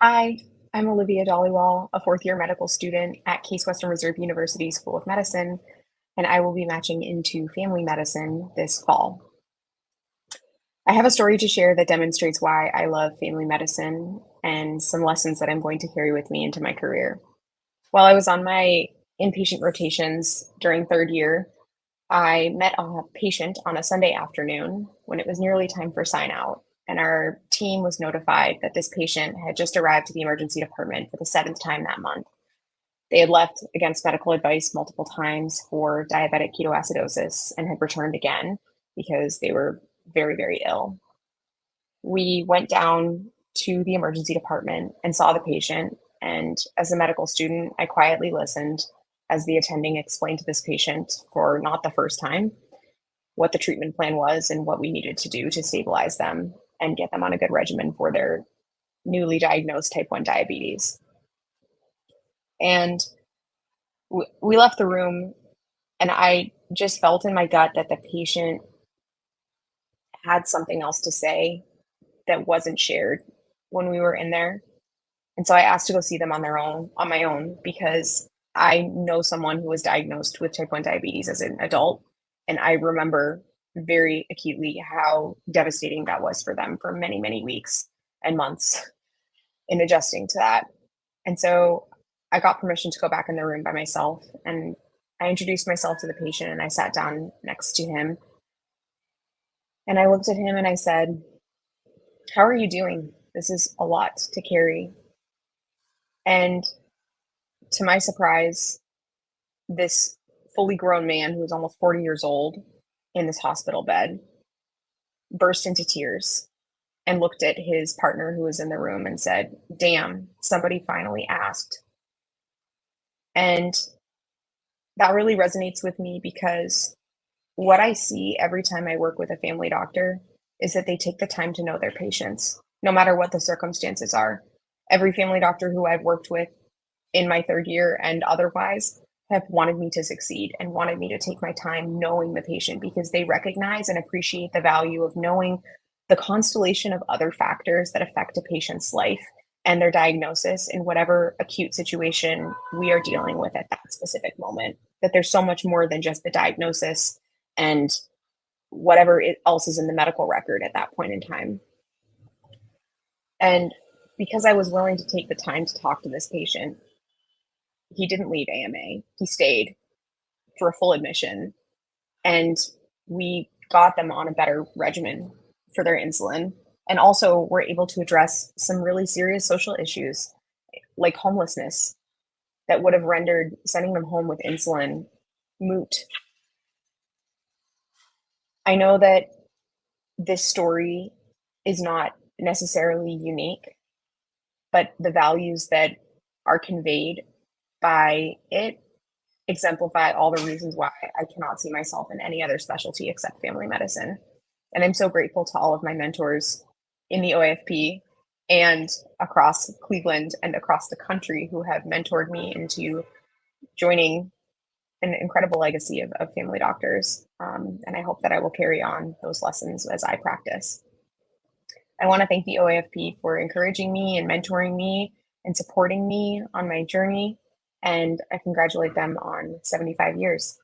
Hi, I'm Olivia Dhaliwal, a fourth year medical student at Case Western Reserve University School of Medicine, and I will be matching into family medicine this fall. I have a story to share that demonstrates why I love family medicine and some lessons that I'm going to carry with me into my career. While I was on my inpatient rotations during third year, I met a patient on a Sunday afternoon when it was nearly time for sign out, and our team was notified that this patient had just arrived to the emergency department for the seventh time that month. They had left against medical advice multiple times for diabetic ketoacidosis and had returned again because they were very, very ill. We went down to the emergency department and saw the patient. And as a medical student, I quietly listened as the attending explained to this patient for not the first time what the treatment plan was and what we needed to do to stabilize them and get them on a good regimen for their newly diagnosed type 1 diabetes. And we left the room, and I just felt in my gut that the patient had something else to say that wasn't shared when we were in there. And so I asked to go see them on my own, because I know someone who was diagnosed with type 1 diabetes as an adult, and I remember very acutely how devastating that was for them for many, many weeks and months in adjusting to that. And so I got permission to go back in the room by myself, and I introduced myself to the patient and I sat down next to him and I looked at him and I said, "How are you doing? This is a lot to carry." And to my surprise, this fully grown man who was almost 40 years old in this hospital bed burst into tears and looked at his partner who was in the room and said, "Damn, somebody finally asked." And that really resonates with me because what I see every time I work with a family doctor is that they take the time to know their patients, no matter what the circumstances are. Every family doctor who I've worked with in my third year and otherwise have wanted me to succeed and wanted me to take my time knowing the patient, because they recognize and appreciate the value of knowing the constellation of other factors that affect a patient's life and their diagnosis in whatever acute situation we are dealing with at that specific moment. That there's so much more than just the diagnosis and whatever else is in the medical record at that point in time. And because I was willing to take the time to talk to this patient, he didn't leave AMA. He stayed for a full admission, and we got them on a better regimen for their insulin. And also, were able to address some really serious social issues like homelessness that would have rendered sending them home with insulin moot. I know that this story is not necessarily unique, but the values that are conveyed by it exemplify all the reasons why I cannot see myself in any other specialty except family medicine. And I'm so grateful to all of my mentors in the OAFP and across Cleveland and across the country who have mentored me into joining an incredible legacy of family doctors. And I hope that I will carry on those lessons as I practice. I want to thank the OAFP for encouraging me and mentoring me and supporting me on my journey. And I congratulate them on 75 years.